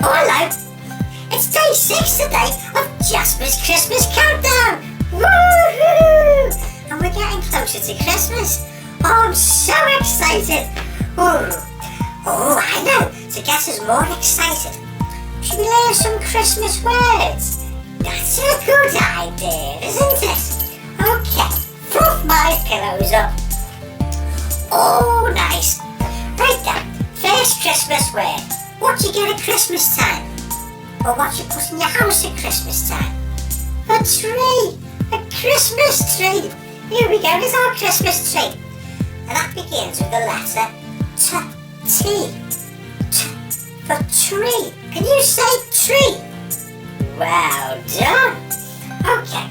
hello! It's day 6 today of Jasper's Christmas countdown! Woohoo! And we're getting closer to Christmas. Oh, I'm so excited! Oh, I know! To get us more excited, should we learn some Christmas words? That's a good idea, isn't it? Okay, fluff my pillows up. Oh, nice. Right then, first Christmas word. What do you get at Christmas time? Or what you put in your house at Christmas time? A tree! A Christmas tree! Here we go, here's our Christmas tree. And that begins with the letter T. T for tree. Can you say tree? Well done. Okay.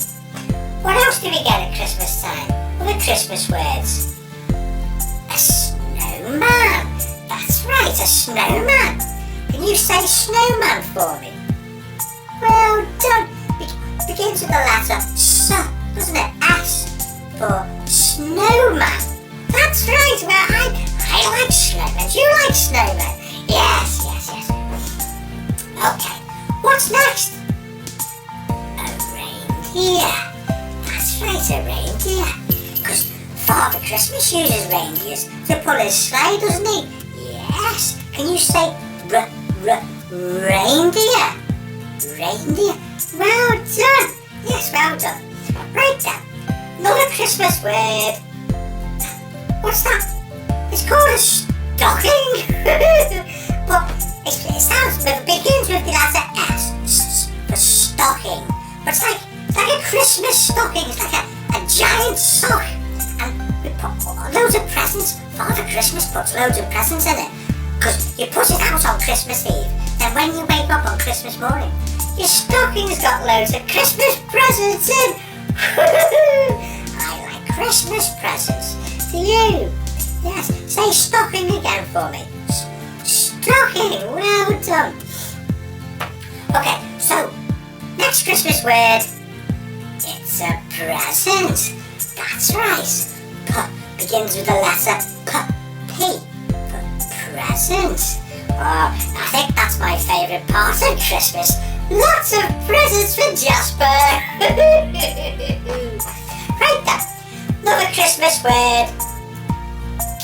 What else do we get at Christmas time? Other Christmas words. A snowman. That's right, a snowman. Can you say snowman for me? Well done. Begins with the letter S, doesn't it? S for snowman. That's right. Well, I like snowmen. Do you like snowmen? Yes. Okay. What's next? A reindeer. That's right, a reindeer. Because Father Christmas uses reindeers to pull his sleigh, doesn't he? Yes. Can you say reindeer? Reindeer. Well done. Yes, well done. Right then. Another Christmas word. What's that? It's called a stocking. But it begins with the letter S for stocking. But it's like a Christmas stocking. It's like a giant sock. And we put loads of presents. Father Christmas puts loads of presents in it. Because you put it out on Christmas Eve. Then when you wake up on Christmas morning, your stocking's got loads of Christmas presents in. I like Christmas presents. Do you? Yes. Say stocking again for me. Stocking. Well done. Okay, so next Christmas word. It's a present. That's right. P begins with the letter P for present. Oh, I think that's my favourite part of Christmas. Lots of presents for Jasper. Right then, another Christmas word.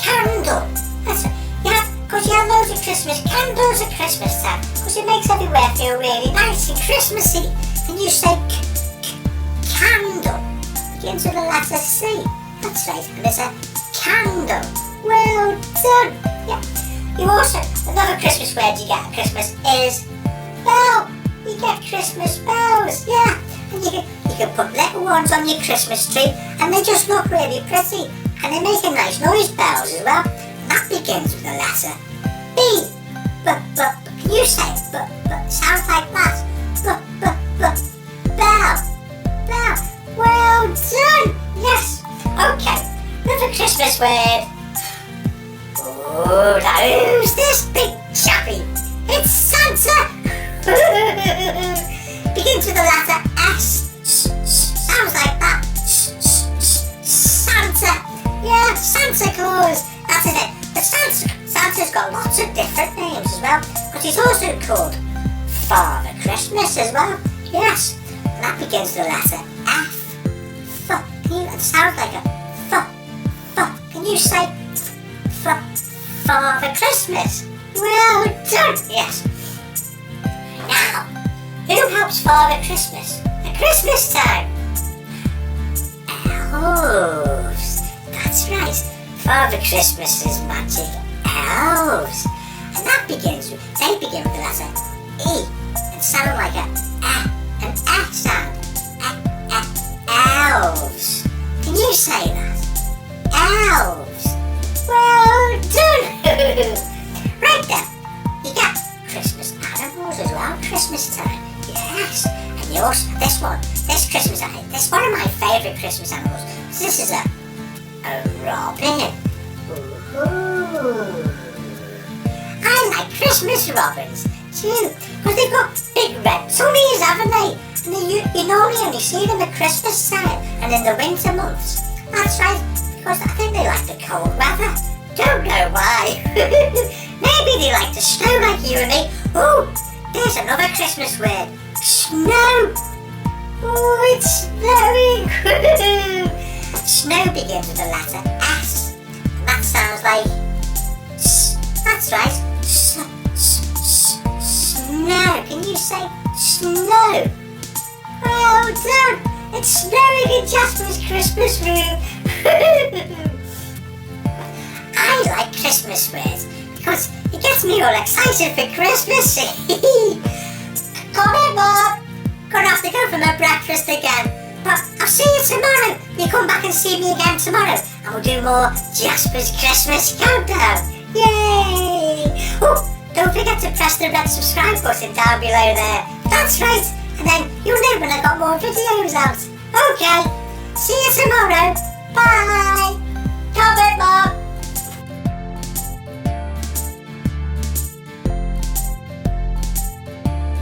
Candle. That's right. Because you have loads of Christmas candles at Christmas time. Because it makes everywhere feel really nice and Christmassy. And you say candle. Begins with the letter C. That's right. And it's a candle. Well done. Yeah. You also, another Christmas word you get at Christmas is bell. You get Christmas bells, yeah. And you can put little ones on your Christmas tree and they just look really pretty. And they make a nice noise, bells as well. And that begins with the letter B. But, can you say it? But, sounds like that. Bell. Well done. Yes. Okay. Another Christmas word. Oh, now who's this big chappy? It's Santa! Begins with the letter S. Sounds like that. Santa. Yeah, Santa Claus. That's it. But Santa's got lots of different names as well. But he's also called Father Christmas as well. Yes. And that begins with the letter F. It sounds like a F. Can you say Father Christmas? Well done. Yes. Now, who helps Father Christmas at Christmas time? Elves. That's right. Father Christmas's magic elves. And they begin with the letter E and sound like an F sound. Elves. Can you say that? Elves. Well done. Right then, you get Christmas animals as well, Christmas time. Yes. And you also, this Christmas animal, this one of my favourite Christmas animals. This is a robin. Ooh. I like Christmas robins too, because they've got big red tummies, haven't they? And you normally only see them at Christmas time and in the winter months. That's right, because I think they like the cold weather. Don't know why. Maybe they like the snow like you and me. Oh, There's another Christmas word. Snow. Oh, it's snowing. Snow begins with the letter S. And that sounds like S. That's right. Snow. Can you say snow? Well done. It's snowing in Jasper's Christmas room. I like Christmas words because it gets me all excited for Christmas. Come in, Bob. Gonna have to go for my breakfast again. But I'll see you tomorrow. You come back and see me again tomorrow and we'll do more Jasper's Christmas Countdown. Yay! Oh, don't forget to press the red subscribe button down below there. That's right. And then you'll know when I got more videos out. Okay. See you tomorrow. Bye.